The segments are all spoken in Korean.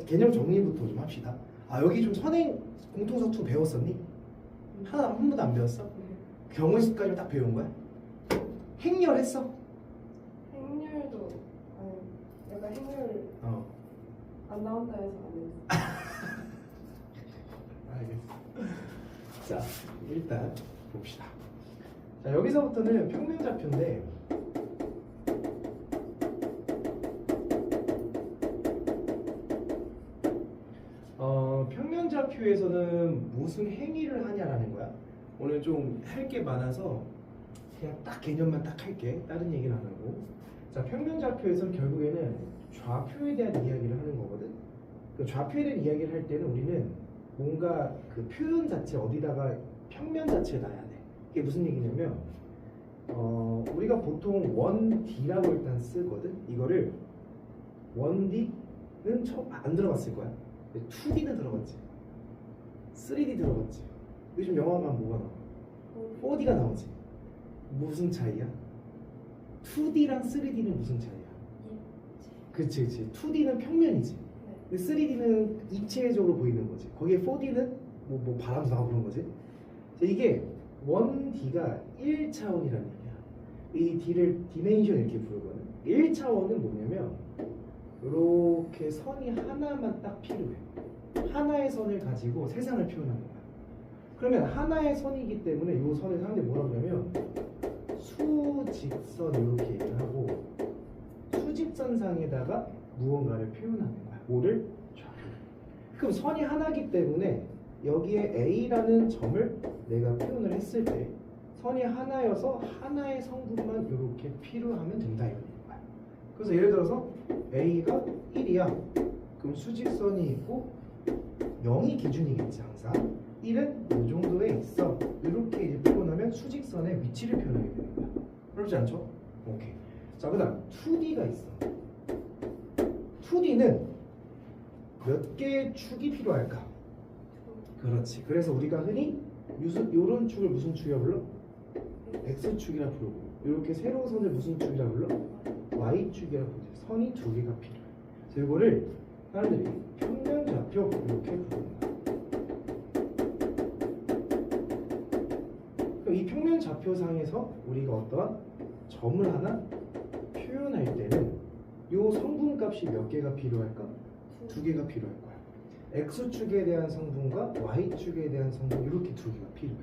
개념 정리부터 좀 합시다. 여기 좀 선행 공통사투 배웠었니? 한 번도 안 배웠어? 경우의 수까지 딱 배운 거야? 행렬했어? 행렬도 아니 약간 행렬 안 나온다 해서 안 했어. 알겠어. 자, 일단 봅시다. 자, 여기서부터는 평면좌표인데 평면좌표에서는 무슨 행위를 하냐라는 거야. 오늘 좀 할 게 많아서 그냥 딱 개념만 딱 할게. 다른 얘기는 안 하고. 자, 평면좌표에서는 결국에는 좌표에 대한 이야기를 하는 거거든. 그 좌표에 대한 이야기를 할 때는 우리는 뭔가 그 표현 자체 어디다가 평면 자체를 놔야 돼. 이게 무슨 얘기냐면 우리가 보통 1D라고 일단 쓰거든. 이거를 1D는 처음 안 들어갔을 거야. 2D는 들어갔지. 3D 들어갔지. 요즘 영화만 뭐가 나와? 4D가 나오지. 무슨 차이야? 2D랑 3D는 무슨 차이야? 그치. 2D는 평면이지. 근데 3D는 입체적으로 보이는 거지. 거기에 4D는 뭐 바람도 나고 그런 거지. 이게 1D가 1차원이라는 얘기야. 이 D를 디멘션 이렇게 부르거든. 1차원은 뭐냐면 이렇게 선이 하나만 딱 필요해. 하나의 선을 가지고 세상을 표현하는 거야. 그러면 하나의 선이기 때문에 이 선을 사람들이 뭐라고 하냐면 수직선 이렇게 얘기를 하고 수직선상에다가 무언가를 표현하는 거야. 뭐를? 좌표. 그럼 선이 하나이기 때문에 여기에 A라는 점을 내가 표현을 했을 때 선이 하나여서 하나의 성분만 이렇게 필요하면 된다 이런 거야. 그래서 예를 들어서 A가 1이야. 그럼 수직선이 있고 0이 기준이겠지 항상. 1은 이 정도에 있어. 이렇게 이제 표현하면 수직선의 위치를 표현하게 되는 거야. 그렇지 않죠? 오케이. 자, 그 다음 2D가 있어. 2D는 몇 개의 축이 필요할까? 그렇지. 그래서 우리가 흔히 요런 축을 무슨 축이라 불러? X축이라 부르고 이렇게 세로선을 무슨 축이라 불러? Y축이라 부르지. 선이 두 개가 필요해. 그래서 이거를 사람들이 평면좌표 이렇게 부르는 거야. 그럼 이 평면좌표상에서 우리가 어떠한 점을 하나 표현할 때는 이 성분값이 몇 개가 필요할까? 두 개가 필요할 거야. X축에 대한 성분과 Y축에 대한 성분 이렇게 두 개가 필요해.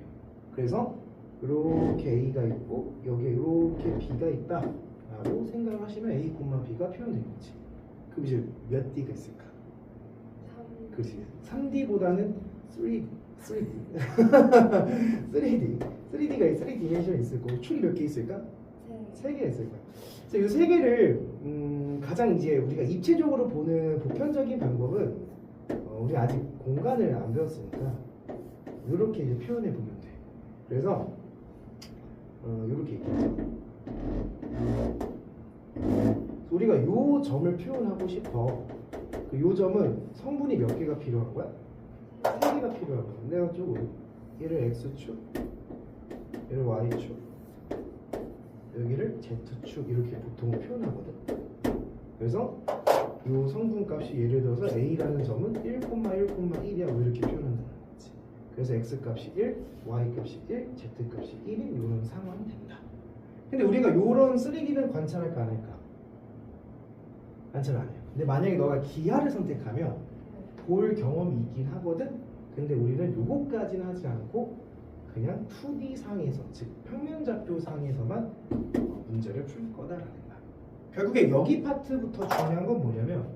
그래서 이렇게 A가 있고 여기에 이렇게 B가 있다 라고 생각을 하시면 A, B가 표현된 거지. 그럼 이제 몇 D가 있을까? 3. 그렇지. 3D보다는 3D 3D가 3디멘션이 있을 거고 축이 몇 개 있을까? 3개 있을 거야. 그래서 이 세 개를 가장 이제 우리가 입체적으로 보는 보편적인 방법은 우리 아직 공간을 안 배웠으니까 이렇게 이제 표현해 보면 돼. 그래서 이렇게 얘기하죠. 우리가 이 점을 표현하고 싶어. 이 점은 성분이 몇 개가 필요한 거야? 3개가 필요하거든. 내가 좀 얘를 X축, 얘를 Y축, 여기를 Z축 이렇게 보통 표현하거든. 그래서 이 성분값이 예를 들어서 A라는 점은 1,1,1이라고 이렇게 표현한다는 거지. 그래서 X값이 1, Y값이 1, Z값이 1인 이런 상황이 된다. 근데 우리가 이런 3D는 관찰할까 안 할까? 관찰 안 해요. 근데 만약에 너가 기하를 선택하면 볼 경험이 있긴 하거든. 근데 우리는 요거까지는 하지 않고 그냥 2D 상에서, 즉 평면좌표 상에서만 문제를 풀 거다라는 거야. 결국에 여기 파트부터 중요한 건 뭐냐면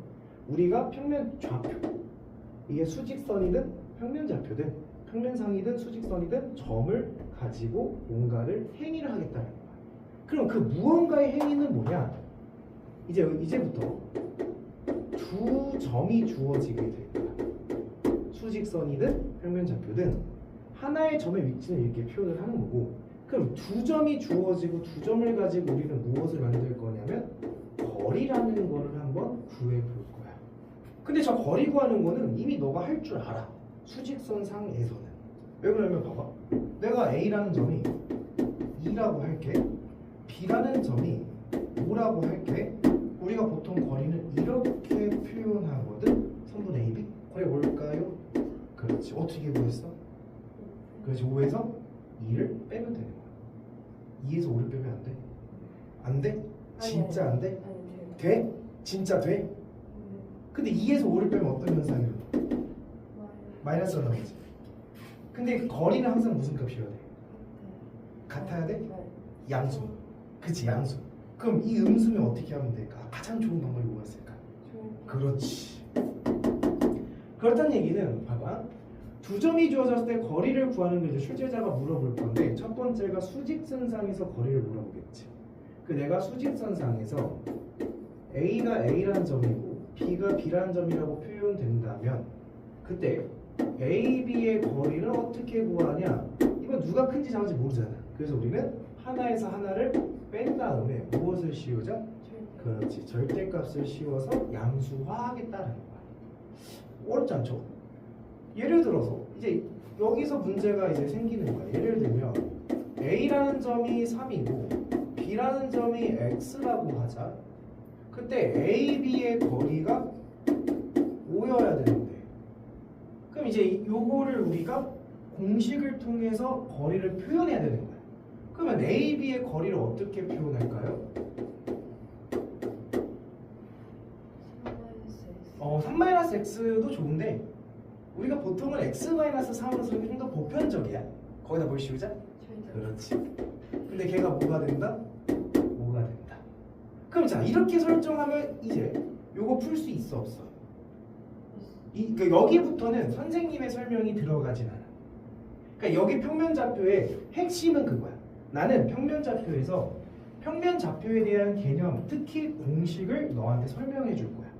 우리가 평면좌표, 이게 수직선이든 평면좌표든 평면상이든 수직선이든 점을 가지고 뭔가를 행위를 하겠다는 거야. 그럼 그 무언가의 행위는 뭐냐? 이제부터 두 점이 주어지게 될 거야. 수직선이든 평면좌표든 하나의 점의 위치는 이렇게 표현을 하는 거고, 그럼 두 점이 주어지고 두 점을 가지고 우리는 무엇을 만들 거냐면 거리라는 거를 한번 구해볼 거야. 근데 저 거리 구하는 거는 이미 너가 할 줄 알아. 수직선상에서는. 왜 그러냐면 봐봐. 내가 A라는 점이 2라고 할게. B라는 점이 5라고 할게. 우리가 보통 거리는 이렇게 표현하거든. 그렇지. 어떻게 구했어? 그렇지. 5에서 2를 빼면 되는 거야. 2에서 5를 빼면 안 돼? 안 돼? 진짜 안 돼? 아니 돼요. 돼? 진짜 돼? 근데 2에서 5를 빼면 어떤 현상이 일어나? 마이너스가 나오지. 근데 그 거리는 항상 무슨 값이어야 돼? 같아야 돼? 양수. 그치, 양수. 그럼 이 음수는 어떻게 하면 될까? 가장 좋은 방법이 뭐가 있을까? 그렇지. 그렇다는 얘기는 봐봐. 두 점이 주어졌을 때 거리를 구하는 게 이제 출제자가 물어볼 건데 첫 번째가 수직선상에서 거리를 물어보겠지. 그 내가 수직선상에서 A가 A라는 점이고 B가 B라는 점이라고 표현된다면 그때 A, B의 거리를 어떻게 구하냐? 이건 누가 큰지 작은지 모르잖아. 그래서 우리는 하나에서 하나를 뺀 다음에 무엇을 씌우자? 그렇지. 절대값을 씌워서 양수화하겠다는 거야. 어렵지 않죠? 예를 들어서 이제 여기서 문제가 이제 생기는 거야. 예를 들면 A라는 점이 3이고 B라는 점이 X라고 하자. 그때 A, B의 거리가 5여야 되는데 그럼 이제 요거를 우리가 공식을 통해서 거리를 표현해야 되는 거야. 그러면 A, B의 거리를 어떻게 표현할까요? 3-x도 좋은데 우리가 보통은 x-3으로 쓰는 게 좀 더 보편적이야. 거기다 뭘 씌우자? 그렇지. 근데 걔가 뭐가 된다? 5가 된다. 그럼 자 이렇게 설정하면 이제 요거 풀 수 있어 없어? 그러니까 여기부터는 선생님의 설명이 들어가진 않아. 그러니까 여기 평면좌표의 핵심은 그거야. 나는 평면좌표에서 평면좌표에 대한 개념, 특히 공식을 너한테 설명해 줄 거야.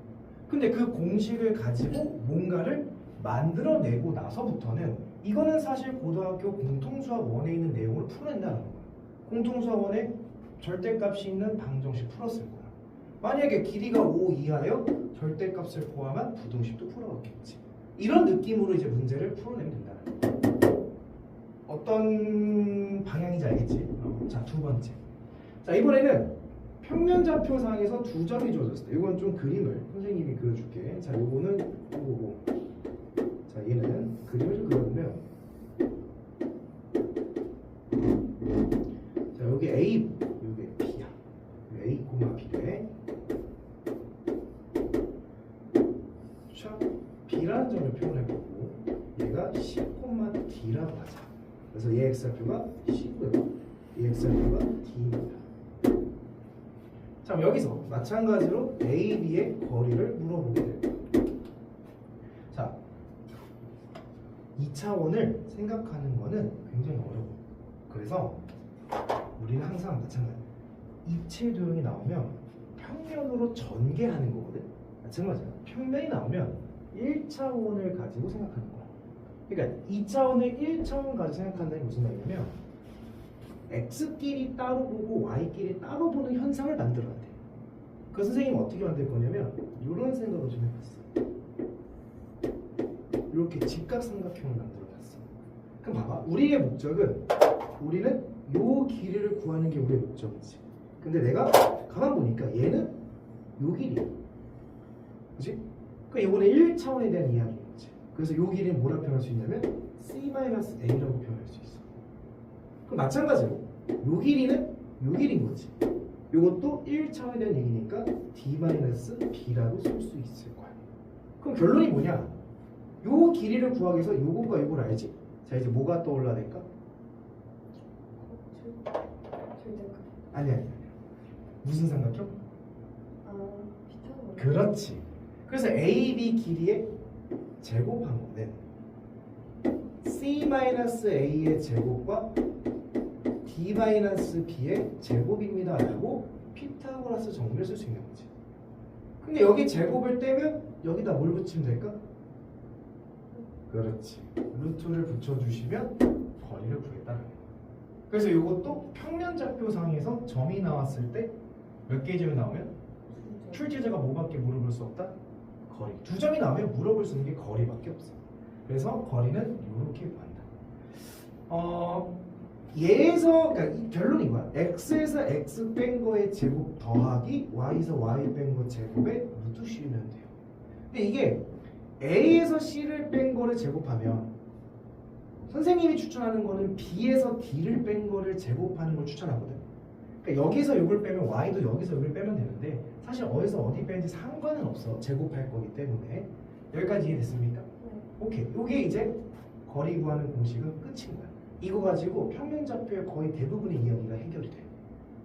근데 그 공식을 가지고 뭔가를 만들어내고 나서부터는 이거는 사실 고등학교 공통수학 1에 있는 내용을 풀어낸다는 거야. 공통수학 1에 절대값이 있는 방정식 풀었을 거야. 만약에 길이가 5 이하여 절대값을 포함한 부등식도 풀어왔겠지. 이런 느낌으로 이제 문제를 풀어내면 된다는 거야. 어떤 방향인지 알겠지? 자, 두 번째. 자, 이번에는 평면좌표상에서 두 점이 주어졌을 때 이건 좀 그림을 선생님이 그려줄게. 자, 요거는 요거고. 자, 얘는 그림을 좀 그려보면 자, 여기 A, 여기 B야. A, B래. 자, B라는 점을 표현해보고 얘가 C, D라고 하자. 그래서 얘 X좌표가 C고요. 얘 X좌표가 D입니다. 자, 여기서 마찬가지로 A, B의 거리를 물어보게 될 거예요. 자, 2차원을 생각하는 거는 굉장히 어려워. 그래서 우리는 항상 마찬가지. 입체 도형이 나오면 평면으로 전개하는 거거든. 마찬가지야. 평면이 나오면 1차원을 가지고 생각하는 거야. 그러니까 2차원을 1차원 가지고 생각한다는 게 무슨 말이냐면 X끼리 따로 보고 Y끼리 따로 보는 현상을 만들어야 돼. 그 선생님은 어떻게 만들 거냐면 이런 생각을 좀 해봤어. 이렇게 직각삼각형을 만들어봤어. 그럼 봐봐. 우리의 목적은 우리는 요 길이를 구하는 게 우리의 목적이지. 근데 내가 가만 보니까 얘는 요 길이야. 그치? 그러니까 이거는 1차원에 대한 이야기인 거지. 그래서 요 길이는 뭐라 표현할 수 있냐면 C-A라고 표현할 수 있어. 그럼 마찬가지로 요 길이는 요 길인 거지. 요것도 1차원에 대한 얘기니까 D-B라고 쓸 수 있을 거야. 그럼 결론이 뭐냐? 요 길이를 구하기 위해서 요거과 요걸 알지? 자, 이제 뭐가 떠올라야 될까? 아니야. 무슨 삼각형? 피타고라스. 그렇지. 그래서 AB 길이의 제곱항은 C-A의 제곱과 D-B의 제곱입니다 라고 피타고라스 정리를 쓸 수 있는 거지. 근데 여기 제곱을 떼면 여기다 뭘 붙이면 될까? 그렇지. 루트를 붙여주시면 거리를 구했다는 거야. 그래서 이것도 평면좌표상에서 점이 나왔을 때 몇 개의 점이 나오면 출제자가 뭐밖에 물어볼 수 없다? 거리. 두 점이 나오면 물어볼 수 있는 게 거리밖에 없어. 그래서 거리는 이렇게 구한다. 얘에서 그러니까 이 결론이 뭐야? x에서 x 뺀 거의 제곱 더하기 y에서 y 뺀 거 제곱에 루트 씌우면 돼요. 근데 이게 A에서 C를 뺀 거를 제곱하면 선생님이 추천하는 거는 B에서 D를 뺀 거를 제곱하는 걸 추천하거든. 그러니까 여기서 이걸 빼면 Y도 여기서 이걸 빼면 되는데 사실 어디서 어디 빼는지 상관은 없어. 제곱할 거기 때문에. 여기까지 이해됐습니까? 오케이. 이게 이제 거리 구하는 공식은 끝인 거야. 이거 가지고 평면좌표의 거의 대부분의 이야기가 해결이 돼.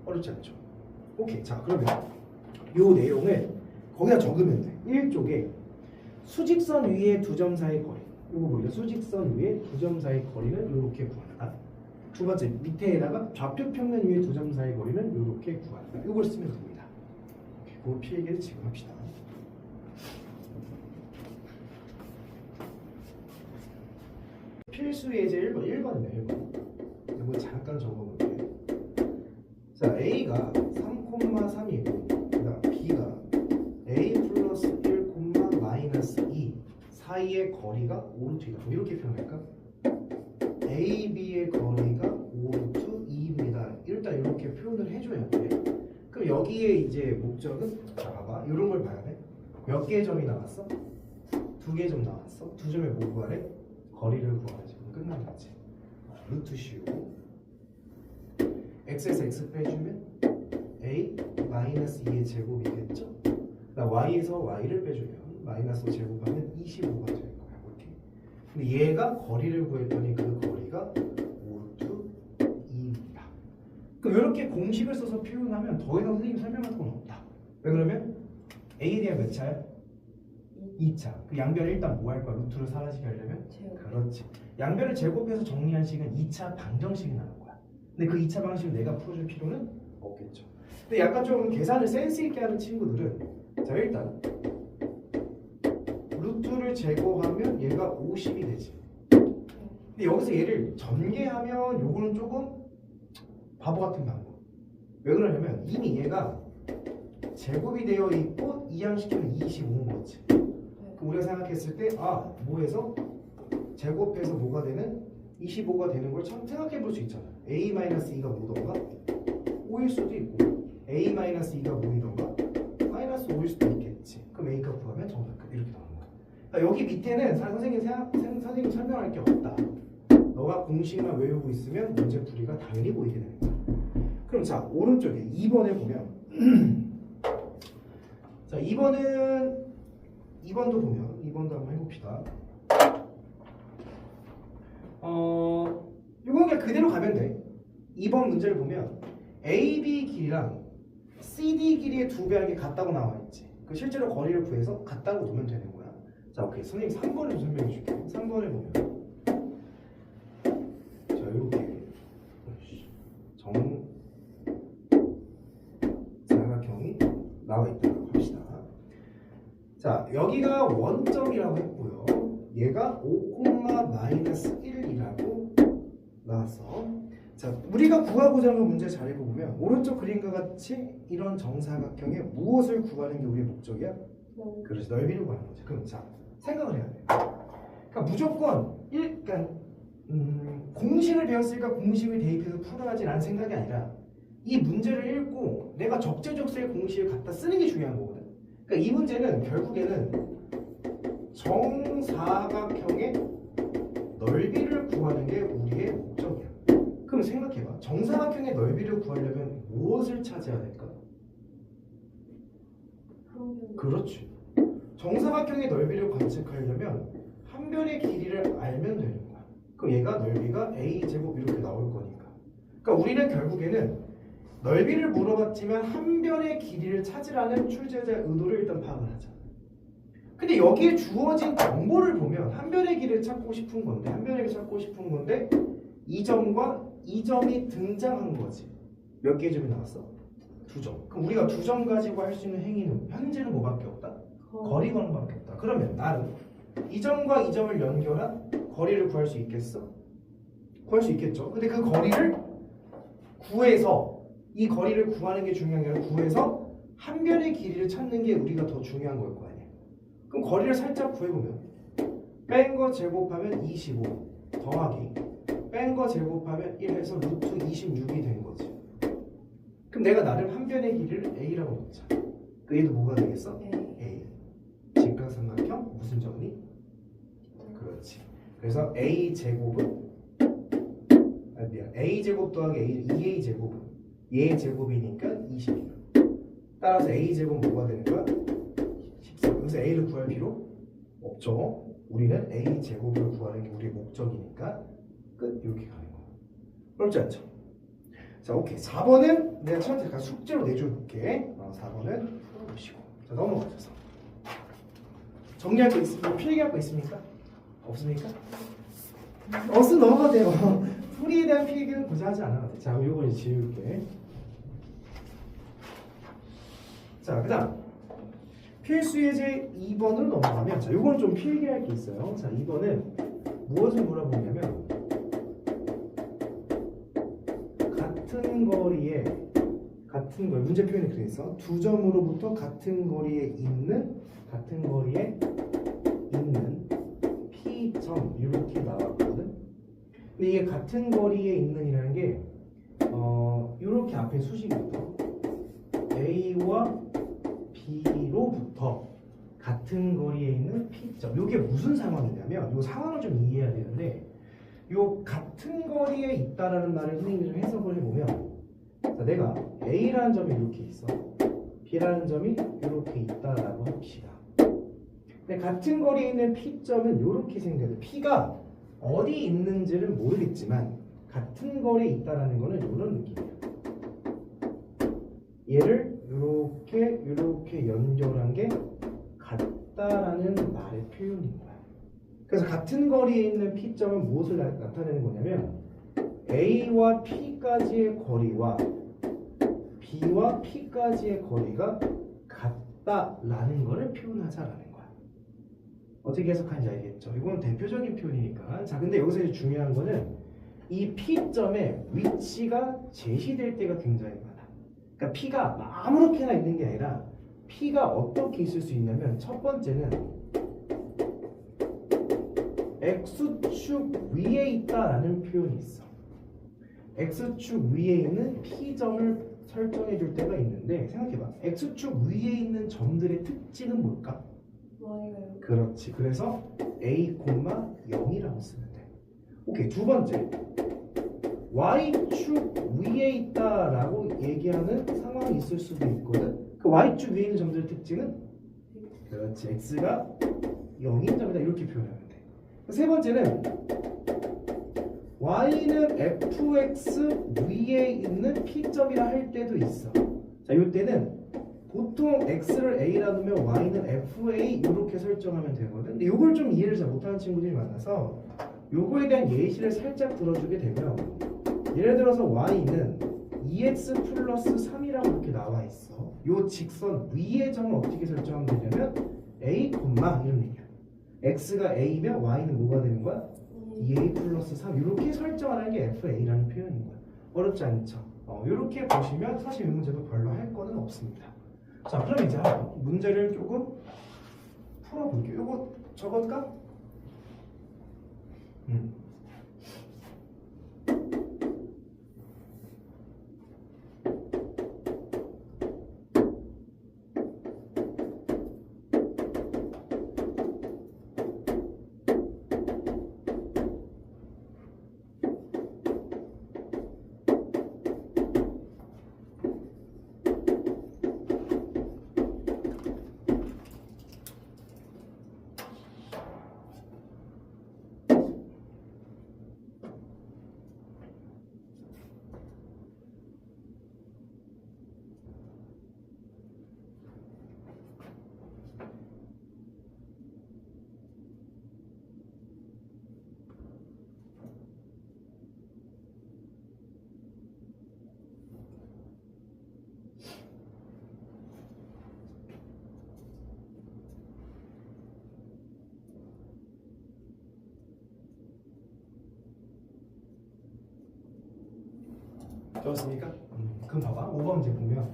어렵지 않죠? 오케이. 자, 그러면 이 내용을 거기다 적으면 돼. 1쪽에 수직선 위에 두 점 사이 거리. 이거 보이죠? 수직선 위에 두 점 사이 거리는 이렇게 구한다. 두 번째 밑에다가 좌표 평면 위에 두 점 사이 거리는 이렇게 구한다. 이걸 쓰면 됩니다. 오케이. 그 필기를 지금 합시다. 필수 예제 1번이네. 1번. 이거 잠깐 적어볼게. 자, A가 3,3이고 그다음 B가 A 플러스 1, 마이너스 2 사이의 거리가 5루트이다. 이렇게 표현할까? A, B의 거리가 5루트 2입니다. 일단 이렇게 표현을 해줘야 돼. 그럼 여기에 이제 목적은 자 봐봐. 이런 걸 봐야 돼. 몇 개의 점이 나왔어? 2개의 점 나왔어. 두 점에 뭐 구하래? 거리를 구하래. 지금 끝난 거지. 루트 씌우고 x에서 x 빼주면 a 마이너스 2의 제곱이겠죠? 나 y에서 y를 빼주면 마이너스 제곱하면 25가 될 거야. 이렇게. 근데 얘가 거리를 구했더니 그 거리가 5루트 2입니다. 그럼 이렇게 공식을 써서 표현하면 더 이상 선생님 설명할 건 없다. 왜 그러면 a에 대한 몇 차야? 2차. 그 양변을 일단 뭐 할 거야? 루트를 사라지게 하려면? 그렇지. 양변을 제곱해서 정리한 식은 2차 방정식이 나는 거야. 근데 그 2차 방식을 내가 풀어줄 필요는 없겠죠. 근데 약간 좀 계산을 센스 있게 하는 친구들은 자 일단 루트를 제곱하면 얘가 50이 되지. 근데 여기서 얘를 전개하면 요거는 조금 바보 같은 방법. 왜 그러냐면 이미 얘가 제곱이 되어 있고 이항시키면 25인 거지. 그럼 우리가 생각했을 때 아 뭐해서 제곱해서 뭐가 되는 25가 되는 걸 참 생각해 볼 수 있잖아. a-2가 뭐던가 5일 수도 있고 a-2가 뭐이던가 마이너스 5일 수도 있겠지. 그럼 a값 구하면 정답 끝. 이렇게 나오는 거야. 그러니까 여기 밑에는 선생님 설명할 게 없다. 너가 공식만 외우고 있으면 문제 풀이가 당연히 보이게 되는 거야. 그럼 자 오른쪽에 2번에 보면 자 2번도 보면 2번도 한번 해봅시다. 이건 그냥 그대로 가면 돼. 2번 문제를 보면 AB 길이랑 CD 길이의 2배 하는 게 같다고 나와 있지. 그 실제로 거리를 구해서 같다고 놓으면 되는 거야. 자, 오케이. 선생님 3번을 좀 설명해 줄게. 3번에 보면 자, 이렇게 정사각형이 나와 있다고 합시다. 자, 여기가 원점이라고 했고요. 얘가 5,-1이라고 나왔어. 자, 우리가 구하고자 하는 문제 잘 읽어보면 오른쪽 그림과 같이 이런 정사각형에 무엇을 구하는 게 우리의 목적이야? 그렇지, 넓이를 구하는 거지. 그럼 자, 생각을 해야 돼. 그러니까 무조건 그러니까 공식을 배웠으니까 공식을 대입해서 풀어야지라는 생각이 아니라 이 문제를 읽고 내가 적재적소의 공식을 갖다 쓰는 게 중요한 거거든. 그러니까 이 문제는 결국에는 정사각형의 넓이를 구하는 게 우리의 목적이야. 그럼 생각해봐. 정사각형의 넓이를 구하려면 무엇을 찾아야 될까? 그렇지. 정사각형의 넓이를 관측하려면 한 변의 길이를 알면 되는 거야. 그럼 얘가 넓이가 a제곱 이렇게 나올 거니까. 그러니까 우리는 결국에는 넓이를 물어봤지만 한 변의 길이를 찾으라는 출제자의 의도를 일단 파악을 하자. 근데 여기에 주어진 정보를 보면 한 변의 길이를 찾고 싶은 건데 이 점과 이 점이 등장한 거지. 몇 개의 점이 나왔어? 2점. 그럼 우리가 2점 가지고 할 수 있는 행위는 현재는 뭐밖에 없다? 거리 구하는 밖에 없다. 그러면 나는 이 점과 이 점을 연결한 거리를 구할 수 있겠어? 구할 수 있겠죠. 근데 그 거리를 구해서 이 거리를 구하는 게 중요한 게 아니라 구해서 한 변의 길이를 찾는 게 우리가 더 중요한 걸 거 아니야. 그럼 거리를 살짝 구해보면 뺀 거 제곱하면 25 더하기 뺀 거 제곱하면 1 해서 루트 26이 된 거지. 그럼 내가 나름 한 변의 길이를 a라고 놓자. 그 얘도 뭐가 되겠어? A. 직각삼각형 무슨 점이? 그렇지. 그래서 a 제곱은 a 제곱 더하기 a 2a 제곱은 얘의 제곱이니까 20이야. 따라서 a 제곱 뭐가 되는 거야? 14. 그래서 a를 구할 필요 없죠. 우리는 a 제곱을 구하는 게 우리의 목적이니까 끝. 이렇게 가는 거야. 어렵지 않죠? 자, 오케이. 4번은 내가 잠깐 숙제로 내줘볼게. 4번은 풀어보시고. 자, 넘어가셔서. 정리할 거 있습니까? 필기할 거 있습니까? 없습니까? 없으면 넘어가도 돼요. 풀이에 대한 필기는 굳이 하지 않아도 돼. 자, 그럼 이거 이제 지울게. 자, 그 다음. 필수 예제 2번으로 넘어가면, 자, 요거는 좀 필기할 게 있어요. 자, 2번은 무엇을 물어보냐면, 같은 거리, 문제 표현이 그래 있어. 두 점으로부터 같은 거리에 있는 P점, 이렇게 나왔거든. 근데 이게 같은 거리에 있는이라는 게, 이렇게 앞에 수식부터 A와 B로부터 같은 거리에 있는 P점. 이게 무슨 상황이냐면, 이 상황을 좀 이해해야 되는데, 요 같은 거리에 있다라는 말을 선생님이 좀 해석을 해보면, 자, 내가 A라는 점이 이렇게 있어, B라는 점이 이렇게 있다라고 합시다. 근데 같은 거리에 있는 P점은 이렇게 생겨요. P가 어디 있는지는 모르겠지만 같은 거리에 있다라는 거는 이런 느낌이에요. 얘를 이렇게 연결한 게 같다라는 말의 표현인 거야. 그래서 같은 거리에 있는 P점은 무엇을 나타내는 거냐면 A와 P까지의 거리와 B와 P까지의 거리가 같다라는 거를 표현하자라는 거야. 어떻게 해석하는지 알겠죠? 이건 대표적인 표현이니까. 자, 근데 여기서 이제 중요한 거는 이 P점의 위치가 제시될 때가 굉장히 많아. 그러니까 P가 아무렇게나 있는 게 아니라 P가 어떻게 있을 수 있냐면, 첫 번째는 X축 위에 있다라는 표현이 있어. X축 위에 있는 P점을 설정해 줄 때가 있는데, 생각해봐. X축 위에 있는 점들의 특징은 뭘까? Y가요. 그렇지. 그래서 A, 0이라고 쓰면 돼. 오케이. 두 번째, Y축 위에 있다라고 얘기하는 상황이 있을 수도 있거든. 그 Y축 위에 있는 점들의 특징은, 그렇지, X가 0인 점이다, 이렇게 표현하면 돼. 세 번째는 Y는 fx 위에 있는 P점이라 할 때도 있어. 자, 이때는 보통 x를 a라 놓으면 y는 fa 이렇게 설정하면 되거든. 근데 이걸 좀 이해를 잘 못하는 친구들이 많아서 요거에 대한 예시를 살짝 들어주게 되면, 예를 들어서 y는 2x 플러스 3이라고 이렇게 나와 있어. 요 직선 위의 점을 어떻게 설정하면 되냐면 a, 이런 얘기야. x가 a면 y는 뭐가 되는 거야? 2a 플러스 3 이렇게 설정하는 게 fa라는 표현인 거야. 어렵지 않죠? 이렇게 보시면 사실 이 문제도 별로 할 거는 없습니다. 자, 그럼 이제 문제를 조금 풀어볼게요. 이거 적을까? 되었습니까? 그럼 봐봐. 5번 문제 보면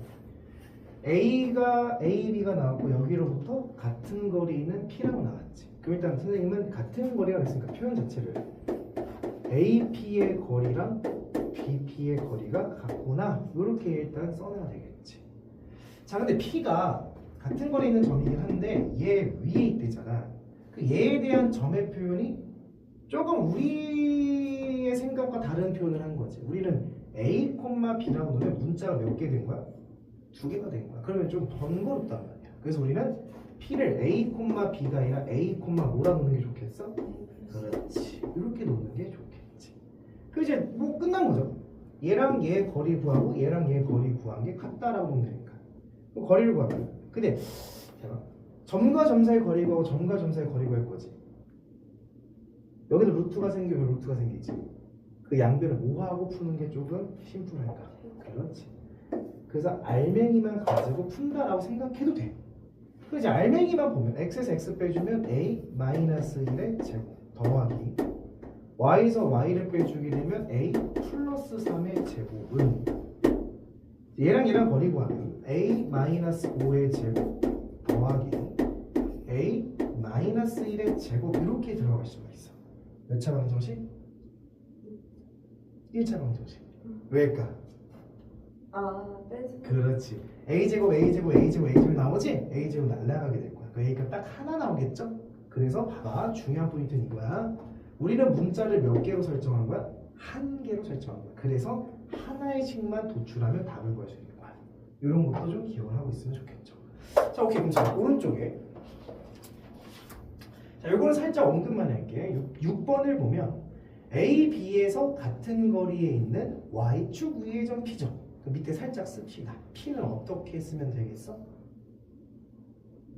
A가 A, B가 나왔고 여기로부터 같은 거리는 P라고 나왔지. 그럼 일단 선생님은 같은 거리가 있으니까 표현 자체를 AP의 거리랑 BP의 거리가 같구나 이렇게 일단 써놔야 되겠지. 자, 근데 P가 같은 거리에 있는 점이긴 한데 얘 위에 있대잖아. 그 얘에 대한 점의 표현이 조금 우리의 생각과 다른 표현을 한 거지. 우리는 A, B라고 놓으면 문자가 몇 개 된 거야? 2개가 된 거야. 그러면 좀 번거롭단 말이야. 그래서 우리는 P를 A, B가 아니라 A, 뭐라 놓는 게 좋겠어? 그렇지. 이렇게 놓는 게 좋겠지. 그 이제 뭐 끝난 거죠. 얘랑 얘 거리 구하고 얘랑 얘 거리 구한 게 같다라고 보면 되니까. 그럼 거리를 구하면. 근데 제가 점과 점 사이 거리 구하고 점과 점 사이 거리 구할 거지. 여기도 루트가 생기고 루트가 생기지. 그 양변을 뭐하고 푸는 게 조금 심플할까? 그렇지. 그래서 알맹이만 가지고 푼다라고 생각해도 돼. 그 이제 알맹이만 보면 x에서 x 빼주면 a-1의 제곱 더하기 y에서 y를 빼주게 되면 a 플러스 3의 제곱은 얘랑 얘랑 거리 구하면 a-5의 제곱 더하기 a-1의 제곱 이렇게 들어갈 수가 있어. 몇 차 방정식? 1차 방정식. 왜일까? 빼지. 그렇지. a제곱 a제곱 a제곱 a제곱 나오지? a제곱 날라가게 될 거야. 그 a가 딱 하나 나오겠죠? 그래서 봐봐. 중요한 포인트는 이거야. 우리는 문자를 몇 개로 설정한 거야? 한 개로 설정한 거야. 그래서 하나의 식만 도출하면 답을 구할 수 있는 거야. 이런 것도 좀 기억을 하고 있으면 좋겠죠. 자, 오케이. 그럼 자, 오른쪽에 자, 요거는 살짝 언급만 할게. 6번을 보면 A, B에서 같은 거리에 있는 Y축 위의 점 P죠. 그 밑에 살짝 씁시다. P는 어떻게 쓰면 되겠어?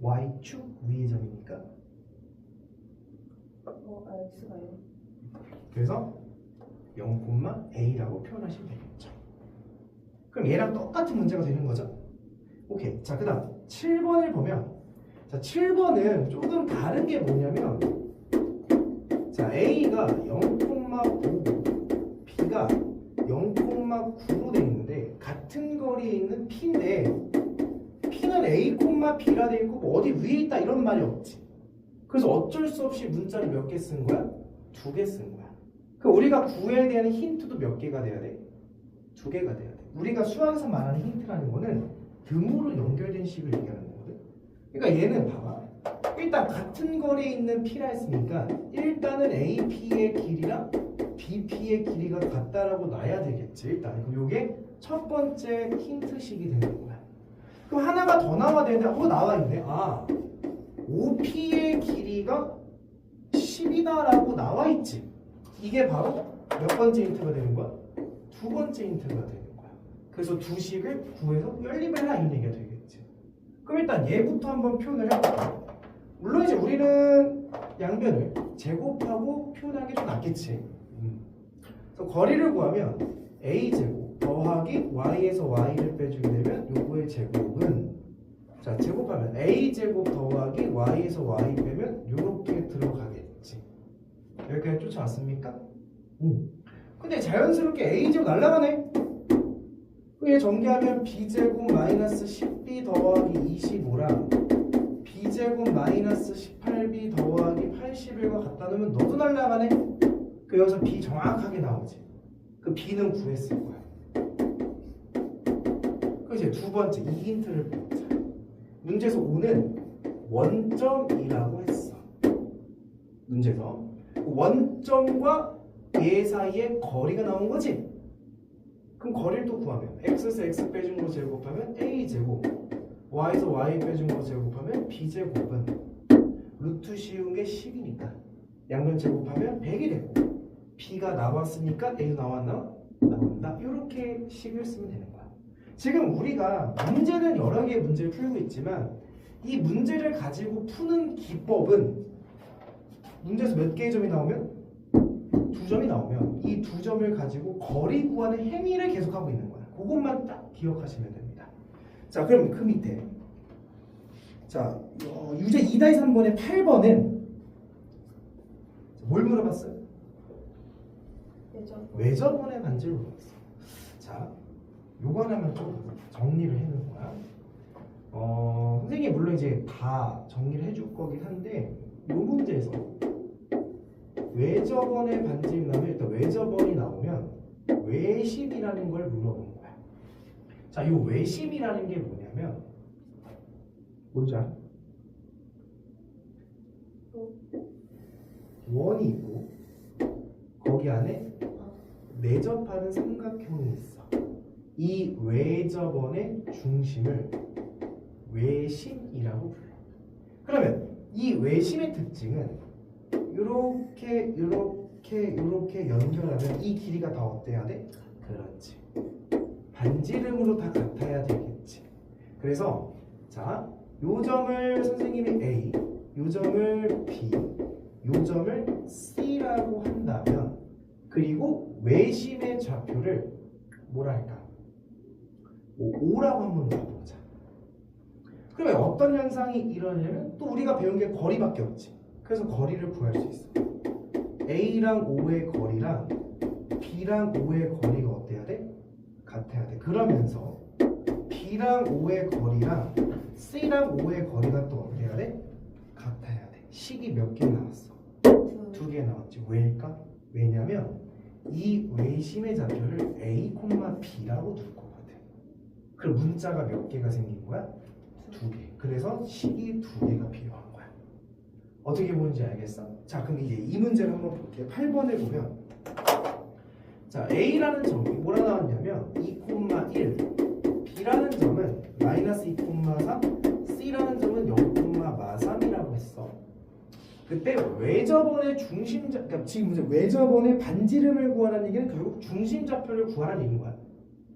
Y축 위의 점이니까. X가요. 그래서 0,A라고 표현하시면 되겠죠. 그럼 얘랑 똑같은 문제가 되는 거죠. 오케이. 자, 그 다음 7번을 보면 자, 7번은 조금 다른 게 뭐냐면 자, A가 0,5 B가 0,9로 돼 있는데 같은 거리에 있는 P인데 P는 A, B라 돼 있고 뭐 어디 위에 있다 이런 말이 없지. 그래서 어쩔 수 없이 문자를 몇 개 쓴 거야? 2개 쓴 거야. 그 우리가 구해야 되는 힌트도 몇 개가 돼야 돼? 2개가 돼야 돼. 우리가 수학에서 말하는 힌트라는 거는 등으로 연결된 식을 얘기하는 거거든. 그러니까 얘는 봐봐. 일단 같은 거리에 있는 P라 했으니까 일단은 AP의 길이랑 BP의 길이가 같다라고 놔야 되겠지. 일단 그럼 이게 첫 번째 힌트식이 되는 거야. 그럼 하나가 더 나와야 되는데 나와 있네. 아, OP의 길이가 10이다라고 나와 있지. 이게 바로 몇 번째 힌트가 되는 거야? 2번째 힌트가 되는 거야. 그래서 두 식을 구해서 연립을 해라 이런 얘기가 되겠지. 그럼 일단 얘부터 한번 표현을 해볼게요. 물론 이제 우리는 양변을 제곱하고 표현하는 게 좀 낫겠지. 그래서 거리를 구하면 a제곱 더하기 y에서 y를 빼주게 되면 요거의 제곱은 자, 제곱하면 a제곱 더하기 y에서 y 빼면 요렇게 들어가겠지. 여기까지 쫓아왔습니까? 근데 자연스럽게 a제곱 날라가네. 얘 전개하면 b제곱 마이너스 10b 더하기 25랑 b제곱 마이너스 18b 더하기 81과 갖다 놓으면 너도 날라가네. 그 여기서 b 정확하게 나오지. 그 b는 구했을 거야. 그 이제 두 번째 이 힌트를 보자. 문제에서 5는 원점이라고 했어. 문제에서 원점과 얘 사이에 거리가 나온 거지. 그럼 거리를 또 구하면 x에서 x 빼준 거 제곱하면 a제곱 y에서 y 빼준 거 제곱하면 b제곱은 루트 씌운 게 10이니까 양변 제곱하면 100이 되고 b가 나왔으니까 a도 나왔나? 나온다. 이렇게 식을 쓰면 되는 거야. 지금 우리가 문제는 여러 개의 문제를 풀고 있지만 이 문제를 가지고 푸는 기법은 문제에서 몇 개의 점이 나오면 2점이 나오면 이 2점을 가지고 거리 구하는 행위를 계속하고 있는 거야. 그것만 딱 기억하시면 됩니다. 자, 그럼 그 밑에 자, 유제 2-3번의 8번은 뭘 물어봤어요? 왜 저번에 반지를 물어봤어. 자, 요거 하나만 좀 정리를 해놓은 거야. 선생님이 물론 이제 다 정리를 해줄 거긴 한데 요 문제에서 왜 저번에 반지를 나오면 일단 왜 저번이 나오면 왜 10이라는 걸 물어본 거야. 자, 요 왜 10이라는 게 뭐냐면 뭔지 알아? 원이 있고 여기 안에 내접하는 삼각형이 있어. 이 외접원의 중심을 외심이라고 불러. 그러면 이 외심의 특징은 이렇게 연결하면 이 길이가 다 어때야 돼? 그렇지. 반지름으로 다 같아야 되겠지. 그래서 자, 요 점을 선생님이 A, 요 점을 B, 요 점을 C라고 한다면, 그리고 외심의 좌표를 뭐랄까? 뭐 O라고 한번 놔보자. 그러면 어떤 현상이 일어나냐면 또 우리가 배운 게 거리밖에 없지. 그래서 거리를 구할 수 있어. A랑 O의 거리랑 B랑 O의 거리가 어때야 돼? 같아야 돼. 그러면서 B랑 O의 거리랑 C랑 O의 거리가 또 어때야 돼? 같아야 돼. 식이 몇 개 나왔어? 2개 나왔지. 왜일까? 왜냐면 이 외심의 좌표를 A, B라고 둘 거거든. 그럼 문자가 몇 개가 생긴 거야? 2개. 그래서 식이 2개가 필요한 거야. 어떻게 보는지 알겠어? 자, 그럼 이제 이 문제를 한번 볼게요. 8번을 보면, 자, A라는 점이 뭐라 나왔냐면 2,1, B라는 점은 마이너스 2,3, C라는 점은 0,3이라고 했어. 그때 외접원의 그러니까 지금 문제 외접원의 반지름을 구하라는 얘기는 결국 중심좌표를 구하라는 얘기인 거야.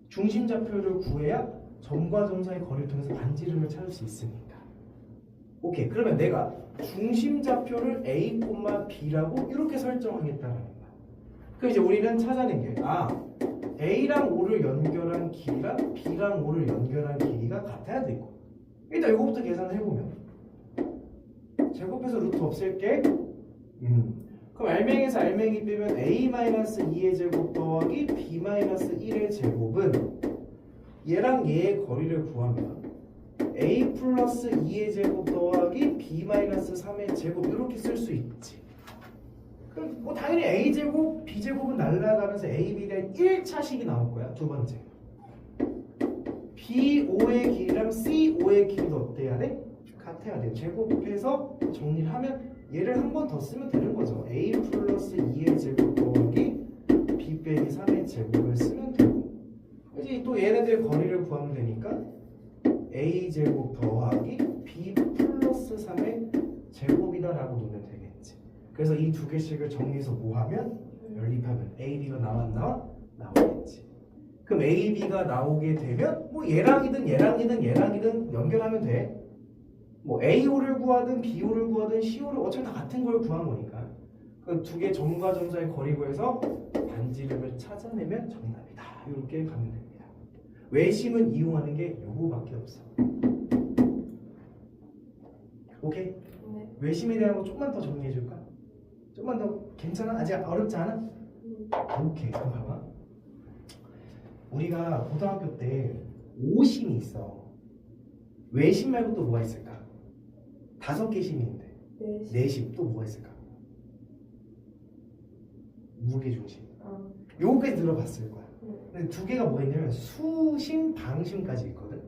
중심좌표를 구해야 점과 점 사이의 거리를 통해서 반지름을 찾을 수 있으니까. 오케이. 그러면 내가 중심좌표를 A, B라고 이렇게 설정하겠다는 거야. 그럼 이제 우리는 찾아낸 게 A랑 O를 연결한 길이랑 B랑 O를 연결한 길이가 같아야 되고, 일단 이거부터 계산을 해보면 제곱해서 루트 없앨게. 그럼 알맹이에서 알맹이 빼면 A-2의 제곱 더하기 B-1의 제곱은 얘랑 얘의 거리를 구하면 A 플러스 2의 제곱 더하기 B-3의 제곱 이렇게 쓸 수 있지. 그럼 뭐 당연히 A제곱, B제곱은 날라가면서 A, B에 대한 1차식이 나올 거야. 두 번째 B5의 길이랑 C5의 길이도 어때야 돼? 같아야 돼. 제곱해서 정리를 하면 얘를 한 번 더 쓰면 되는 거죠. A 플러스 2의 제곱 더하기 B 빼기 3의 제곱을 쓰면 되고, 이제 또 얘네들 거리를 구하면 되니까 A 제곱 더하기 B 플러스 3의 제곱이다라고 놓으면 되겠지. 그래서 이 두 개씩을 정리해서 뭐 하면 연립하면 AB가 나오겠지. 그럼 AB가 나오게 되면 뭐 얘랑이든 연결하면 돼. 뭐 AO를 구하든 BO를 구하든 CO를 어차피 다 같은 걸 구한 거니까 그 두 개 점과 점 사이 거리 구해서 반지름을 찾아내면 정답이다. 이렇게 가면 됩니다. 외심은 이용하는 게 요거밖에 없어. 오케이? 네. 외심에 대한 거 조금만 더 정리해 줄까? 조금만 더 괜찮아? 아직 어렵지 않아? 오케이. 그럼 봐봐. 우리가 고등학교 때 오심이 있어. 외심 말고 또 뭐가 있을까? 5개 심이 있는데 내심 또 뭐가 있을까? 무게중심. 요거까지 들어봤을 거야. 근데 2개가 뭐가 있냐면 수심, 방심까지 있거든.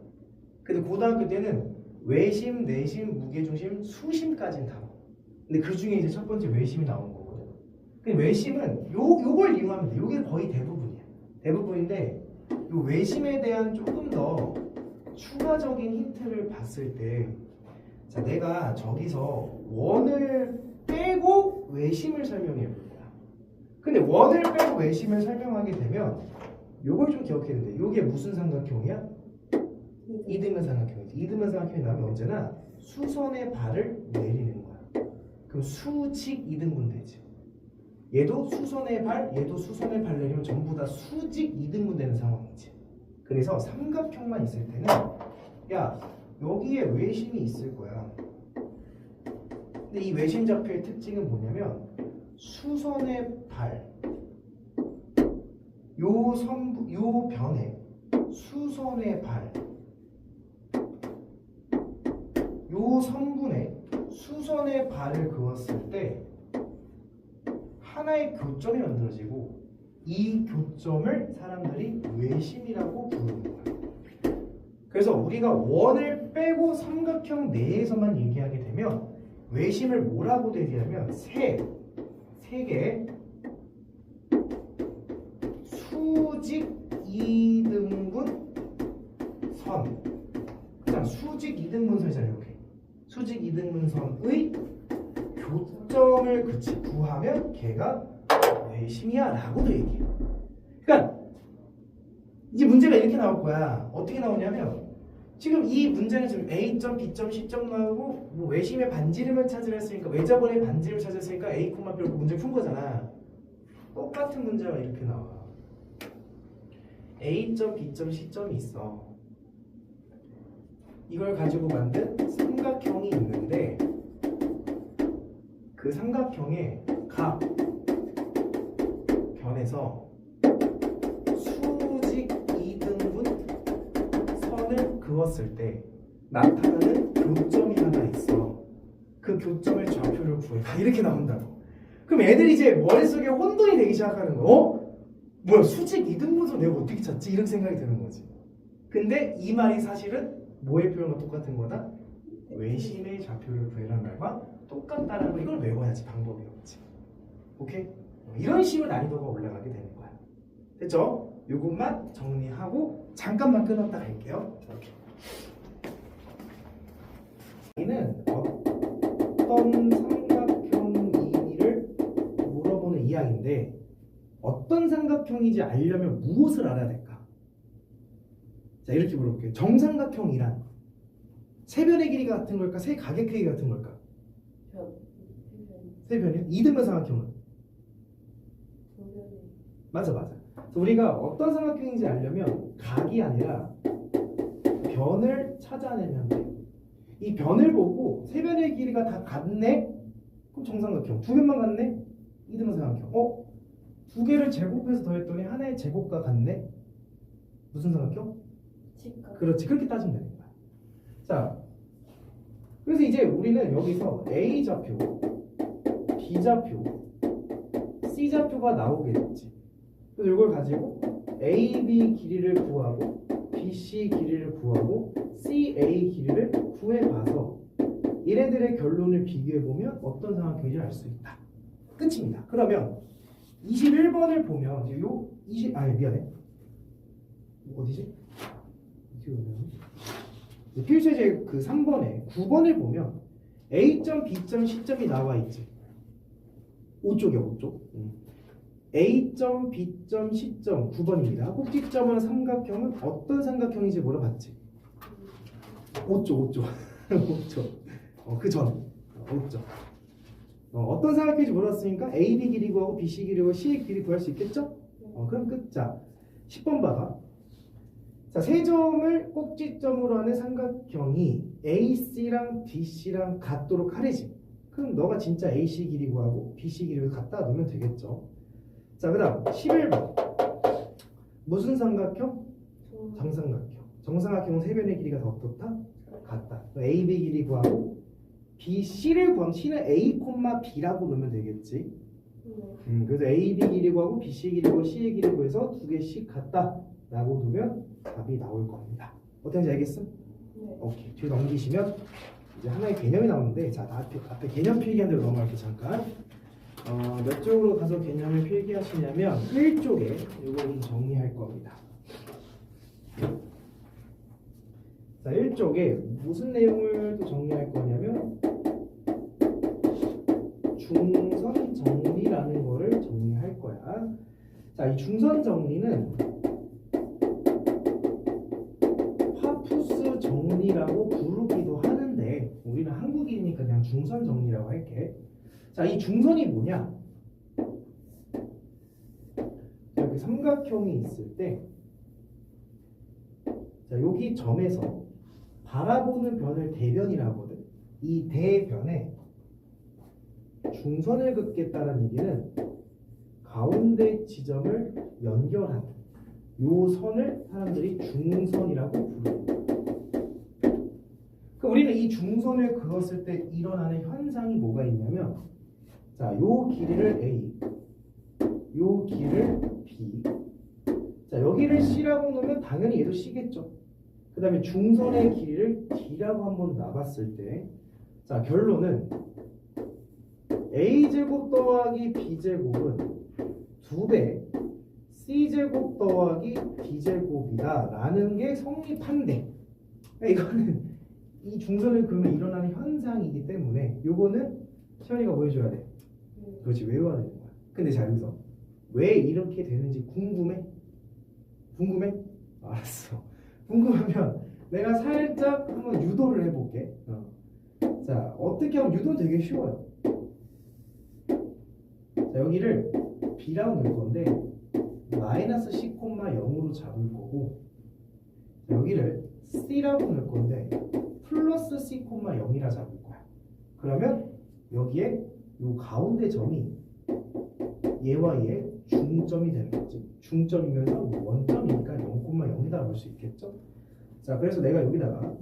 근데 고등학교 때는 외심, 내심, 무게중심, 수심까지는 다 나와. 근데 그 중에 이제 첫 번째 외심이 나오는 거거든. 근데 외심은 요걸 이용하면 돼. 요게 거의 대부분이야. 대부분인데 요 외심에 대한 조금 더 추가적인 힌트를 봤을 때, 자, 내가 저기서 원을 빼고 외심을 설명해 볼 거야. 근데 원을 빼고 외심을 설명하게 되면 요걸 좀 기억해야 돼. 요게 무슨 삼각형이야? 이등변 삼각형이지. 이등변 삼각형이 나오면 언제나 수선의 발을 내리는 거야. 그럼 수직 이등분 되지. 얘도 수선의 발, 얘도 수선의 발 내리면 전부 다 수직 이등분 되는 상황이지. 그래서 삼각형만 있을 때는 야, 여기에 외심이 있을 거야. 근데 이 외심 좌표의 특징은 뭐냐면 수선의 발, 요 변에 수선의 발, 요 성분에 수선의 발을 그었을 때 하나의 교점이 만들어지고 이 교점을 사람들이 외심이라고 부르는 거야. 그래서 우리가 원을 빼고 삼각형 내에서만 얘기하게 되면 외심을 뭐라고 대리하면 세 개 이등분선의 교점을 구하면 걔가 외심이야 라고도 얘기해. 그러니까 이제 문제가 이렇게 나올 거야. 어떻게 나오냐면 지금 이 문제는 지금 A점, B점, C점 나오고 뭐 외심의 반지름을 찾으려 했으니까 외접원의 반지름을 찾았으니까 A, B로 문제 푼 거잖아. 똑같은 문제가 이렇게 나와. A점, B점, C점이 있어. 이걸 가지고 만든 삼각형이 있는데 그 삼각형의 각 변에서 수직 이등분 선을 그었을 때 나타나는 교점이 하나 있어. 그 교점의 좌표를 구해라. 이렇게 나온다고. 그럼 애들이 이제 머릿속에 혼돈이 되기 시작하는 거야. 뭐야 수직 이등분선 내가 어떻게 찾지? 이런 생각이 드는 거지. 근데 이 말이 사실은 뭐의 표현과 똑같은 거다? 외심의 좌표를 구해라는 말과 똑같다는 거. 이걸 외워야지 방법이 없지. 오케이? 이런 식으로 난이도가 올라가게 되는 거야. 됐죠? 요것만 정리하고 잠깐만 끊었다 갈게요. 이렇게. 이는 어떤 삼각형이를 물어보는 이야기인데 어떤 삼각형인지 알려면 무엇을 알아야 될까? 자, 이렇게 물어볼게요. 정삼각형이란 세 변의 길이가 같은 걸까? 세 각의 크기가 같은 걸까? 세 변이요? 이등변 삼각형은? 맞아. 그래서 우리가 어떤 삼각형인지 알려면 각이 아니라 변을 찾아내면 돼. 이 변을 보고 세 변의 길이가 다 같네? 그럼 정삼각형. 두 변만 같네? 이등변 삼각형. 두 개를 제곱해서 더했더니 하나의 제곱과 같네? 무슨 삼각형? 직각. 그렇지. 그렇게 따지면 되는 거야. 자, 그래서 이제 우리는 여기서 A 좌표, B 좌표, C 좌표가 나오겠지. 그래서 이걸 가지고 AB 길이를 구하고 BC 길이를 구하고 CA 길이를 구해봐서 얘네들의 결론을 비교해보면 어떤 삼각형인지 알 수 있다. 끝입니다. 그러면 21번을 보면 미안해. 어디지? 필수제 그 3번에 9번을 보면 A점, B점, C점이 나와 있지. 5쪽이야 5쪽. A점, B점, C점 9번입니다. 꼭지점은 삼각형은 어떤 삼각형인지 물어봤지. 5쪽 5쪽. 그 전 5쪽. 어떤 삼각형인지 물어봤으니까 AB 길이 구하고 BC 길이 구하고 CA 길이 구할 수 있겠죠? 그럼 끝. 자, 10번 봐봐. 자, 세 점을 꼭지점으로 하는 삼각형이 AC랑 BC랑 같도록 하래지. 그럼 너가 진짜 AC 길이 구하고 BC 길이를 갖다 놓으면 되겠죠. 자, 그 다음 11번. 무슨 삼각형? 정삼각형. 정삼각형은 세 변의 길이가 다 어떻다? 같다. AB 길이 구하고 BC를 구하면 C는 A, B라고 놓으면 되겠지. 그래서 AB 길이 구하고 BC 길이 구하고 CA 길이 구해서 두 개씩 같다 라고 두면 답이 나올 겁니다. 어떤지 알겠음? 네. 오케이. 뒤로 넘기시면 이제 하나의 개념이 나오는데, 자, 앞에 개념 필기한 대로 넘어갈게요. 잠깐. 몇 쪽으로 가서 개념을 필기하시냐면 1쪽에 이거 좀 정리할 겁니다. 자, 1쪽에 무슨 내용을 또 정리할 거냐면 중선 정리라는 거를 정리할 거야. 자, 이 중선 정리는 파푸스 정리라고 부르기도 하는데 우리는 한국인이니까 그냥 중선 정리라고 할게. 자, 이 중선이 뭐냐? 여기 삼각형이 있을 때, 자, 여기 점에서 바라보는 변을 대변이라고 하거든. 이 대변에 중선을 긋겠다는 얘기는 가운데 지점을 연결하는 요 선을 사람들이 중선이라고 부릅니다. 그러니까 우리는 이 중선을 그었을 때 일어나는 현상이 뭐가 있냐면, 자, 요 길이를 A, 요 길이를 B. 자, 여기를 C라고 놓으면 당연히 얘도 C겠죠. 그 다음에 중선의 길이를 D라고 한번 놔봤을 때, 자, 결론은 A제곱 더하기 B제곱은 2배 C제곱 더하기 D제곱이다 라는 게 성립한데, 이거는 이 중선을 그으면 일어나는 현상이기 때문에 요거는 시연이가 뭐 해줘야 돼? 그렇지, 외워야 되는 거야. 근데 자, 여기서 왜 이렇게 되는지 궁금해? 궁금해? 알았어. 궁금하면 내가 살짝 한번 유도를 해볼게. 자, 어떻게 하면 유도는 되게 쉬워요. 자, 여기를 B라고 넣을 건데 마이너스 C, 0으로 잡을 거고, 자, 여기를 C라고 넣을 건데 플러스 C, 0이라 잡을 거야. 그러면 여기에 요 가운데 점이 얘와 얘 중점이 되는 거지. 중점이면서 원점이니까 0,0이다 볼 수 있겠죠. 자, 그래서 내가 여기다가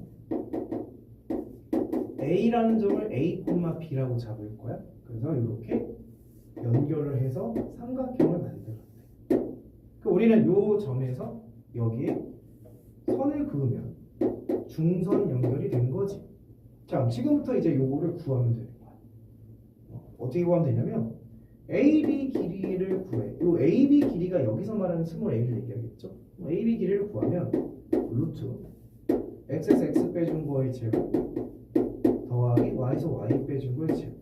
A라는 점을 A, B라고 잡을 거야. 그래서 이렇게 연결을 해서 삼각형을 만들었대. 그 우리는 요 점에서 여기에 선을 그으면 중선 연결이 된 거지. 자, 지금부터 이제 요거를 구하면 되는 거야. 어떻게 구하면 되냐면 AB 길이를 구해. 요 AB 길이가 여기서 말하는 스몰 a를 얘기하겠죠. AB 길이를 구하면 루트 x에서 x 빼준 거의 제곱 더하기 y에서 y 빼준 거의 제곱.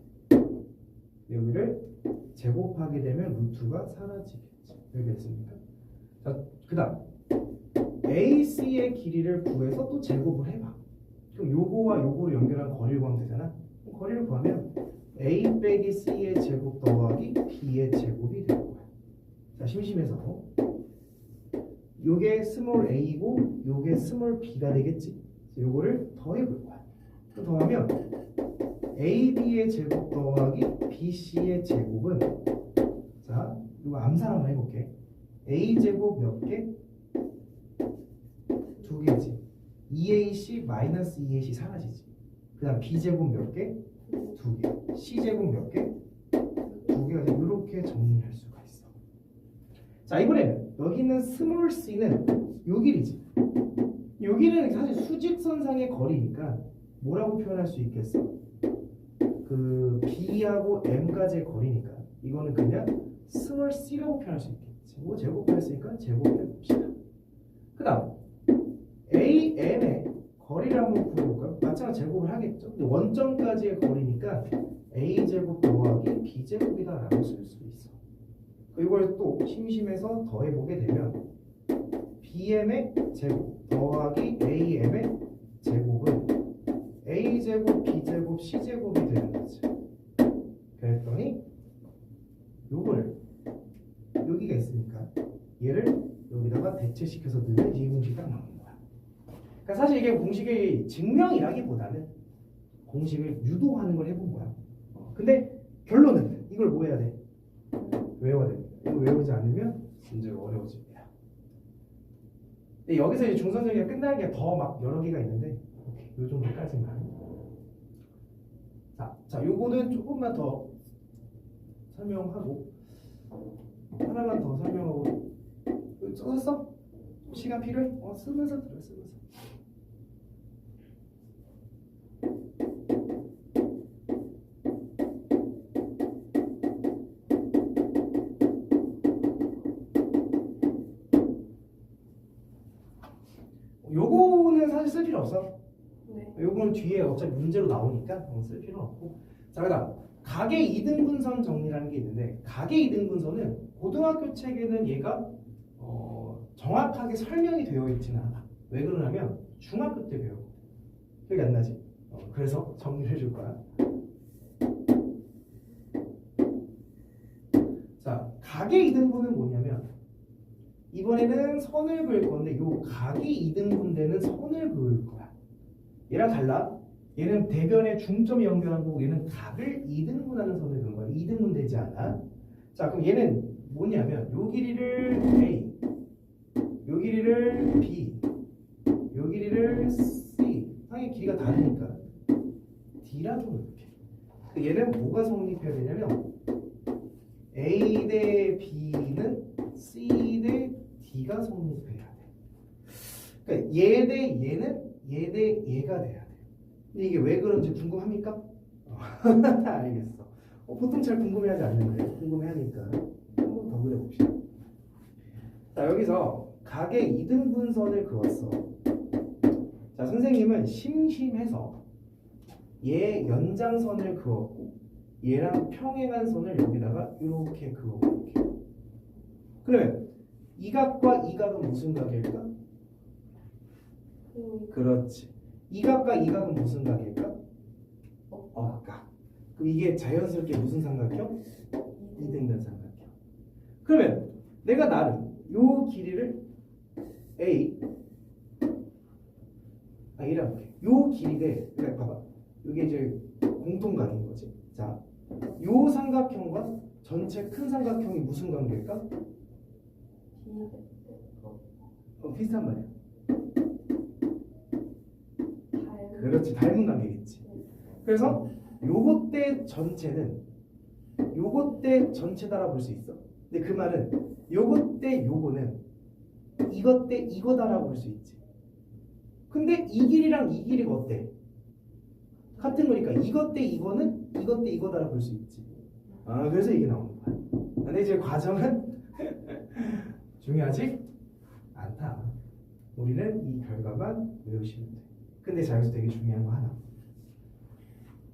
여기를 제곱하게 되면 루트가 사라지겠죠. 여기 됐습니까? 자, 그 다음 AC의 길이를 구해서 또 제곱을 해봐. 그럼 요거와 요거를 연결한 거리를 구하면 되잖아. 그럼 거리를 구하면 A 빼기 C의 제곱 더하기 B의 제곱이 되는 거야. 자, 심심해서 요게 스몰 A고 요게 스몰 B가 되겠지. 요거를 더해볼 거야. 더하면 AB의 제곱 더하기 BC의 제곱은, 자, 이거 암산 한번 해볼게. A제곱 몇 개? 2개지. 2AC 마이너스 2AC 사라지지. 그 다음 B제곱 몇 개? 2개. C제곱 몇 개? 2개가 되고 이렇게 정리할 수가 있어. 자, 이번에는 여기 있는 스몰 c는 요 길이지. 요 길이는 사실 수직선상의 거리니까 뭐라고 표현할 수 있겠어? 그 B하고 M까지의 거리니까 이거는 그냥 스몰 c라고 표현할 수 있겠지. 뭐 제곱했으니까 제곱해봅시다. 그 다음 AM의 거리를 한번 구해볼까요? 마찬가지 제곱을 하겠죠. 근데 원점까지의 거리니까 A제곱 더하기 B제곱이다 라고 쓸 수 있어. 이걸 또 심심해서 더해보게 되면 BM의 제곱 더하기 AM의 제곱은 A제곱, B제곱, C제곱이 되는 거지. 그랬더니 요걸 여기가 있으니까 얘를 여기다가 대체시켜서 넣으면 이 공식이 딱 나오는 거야. 그러니까 사실 이게 공식의 증명이라기보다는 공식을 유도하는 걸 해본 거야. 근데 결론은 이걸 뭐 해야 돼? 외워야 돼. 이거 외우지 않으면 문제가 어려워집니다. 근데 여기서 이제 중선정리가 끝나는 게 더 막 여러 개가 있는데 요 정도까지만. 자, 요거는 조금만 더 설명하고 하나만 더 설명하고. 써서 시간 필요해? 쓰면서 들어, 쓰면서. 요거는 사실 쓸 필요 없어. 네. 요거는 뒤에 어차피 문제로 나오니까 쓸 필요 없고. 자, 그다음 각의 이등분선 정리라는 게 있는데, 각의 이등분선은 고등학교 책에는 얘가 정확하게 설명이 되어 있지는 않아. 왜 그러냐면 중학교 때 배우고 기억이 안 나지? 그래서 정리를 해줄 거야. 자, 각의 이등분은 뭐냐면 이번에는 선을 그을 건데 요 각이 2등분 되는 선을 그을 거야. 얘랑 달라. 얘는 대변의 중점이 연결한 거고 얘는 각을 2등분하는 선을 그은 거야. 2등분 되지 않아. 자, 그럼 얘는 뭐냐면 요 길이를 A, 요 길이를 B, 요 길이를 C. 상의 길이가 다르니까 D라고 이렇게. 얘는 뭐가 성립해야 되냐면 A 대 B는 C 대 D가 성립해야 돼. 그러니까 얘 대 얘는 얘 대 얘가 돼야 돼. 근데 이게 왜 그런지 궁금합니까? 알겠어. 보통 잘 궁금해하지 않는데 궁금해하니까 한번 더 그려봅시다. 자, 여기서 각의 이등분선을 그었어. 자, 선생님은 심심해서 얘 연장선을 그었고 얘랑 평행한 선을 여기다가 이렇게 그어볼게요. 그러면 이 각과 이 각은 무슨 각일까? 그렇지. 이 각과 이 각은 무슨 각일까? 억각. 그럼 이게 자연스럽게 무슨 삼각형? 이등변 삼각형. 그러면 내가 나름 요 길이를 A라고 해. 요 길이를 그러니까 봐봐. 이게 이제 공통각인 거지. 자, 요 삼각형과 전체 큰 삼각형이 무슨 관계일까? 비슷한 말이야. 그렇지, 닮은 관계겠지. 그래서 요것대 전체는 요것대 전체다라고 볼 수 있어. 근데 그 말은 요것대 요거는 이것대 이거다라고 볼 수 있지. 근데 이 길이랑 이 길이가 어때? 같은 거니까 이것대 이거는 이것대 이거다라고 볼 수 있지. 아, 그래서 이게 나오는 거야. 근데 이제 과정은 중요하지 않다. 우리는 이 결과만 외우시면 돼. 근데 자, 여기서 되게 중요한 거 하나.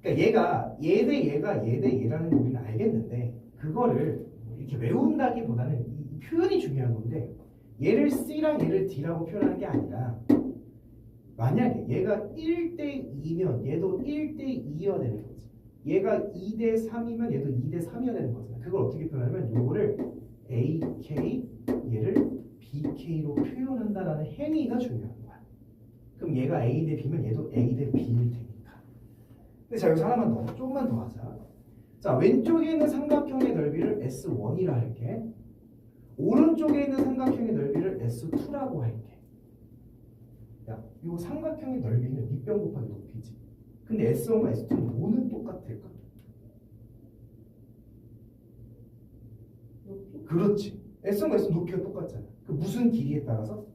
그러니까 얘가 얘 대 얘가 얘 대 얘라는 걸 우리는 알겠는데 그거를 이렇게 외운다기보다는 이 표현이 중요한 건데 얘를 C랑 얘를 D라고 표현하는 게 아니라 만약에 얘가 1대 2면 얘도 1대 2여야 되는 거지. 얘가 2대 3이면 얘도 2대 3이어야 되는 거잖아. 그걸 어떻게 표현하냐면 요거를 AK 얘를 BK로 표현한다라는 행위가 중요한 거야. 그럼 얘가 A 대 B면 얘도 A 대 B일 테니까. 근데 자, 여기서 하나만 더, 조금만 더 하자. 자, 왼쪽에 있는 삼각형의 넓이를 S1이라 할게. 오른쪽에 있는 삼각형의 넓이를 S2라고 할게. 야, 이 삼각형의 넓이는 밑변 곱하기 높이지. 근데 S1과 S2는 뭐는 똑같을까? 높이? 그렇지. S1과 S2 높이가 똑같잖아. 그 무슨 길이에 따라서?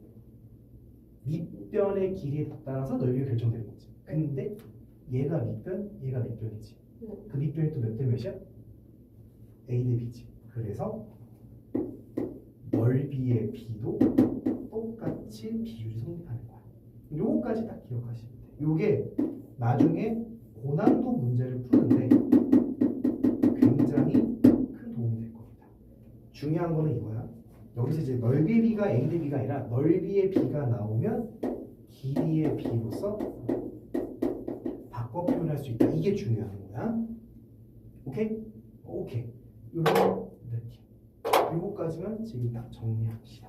밑변의 길이에 따라서 넓이가 결정되는 거지. 근데 얘가 밑변, 얘가 밑변이지. 그 밑변이 또 몇 대 몇이야? A 대 B지. 그래서 넓이의 B도 똑같이 비율이 성립하는 거야. 요거까지 딱 기억하시면 돼. 요게 나중에 고난도 문제를 푸는데 굉장히 큰 도움이 될 겁니다. 중요한 거는 이거야. 여기서 이제 넓이의 B가 A 대 B가 아니라 넓이의 B가 나오면 길이의 B로서 바꿔 표현할 수 있다. 이게 중요한 거야. 오케이? 오케이. 요런 느낌. 요거까지만 지금 딱 정리합시다.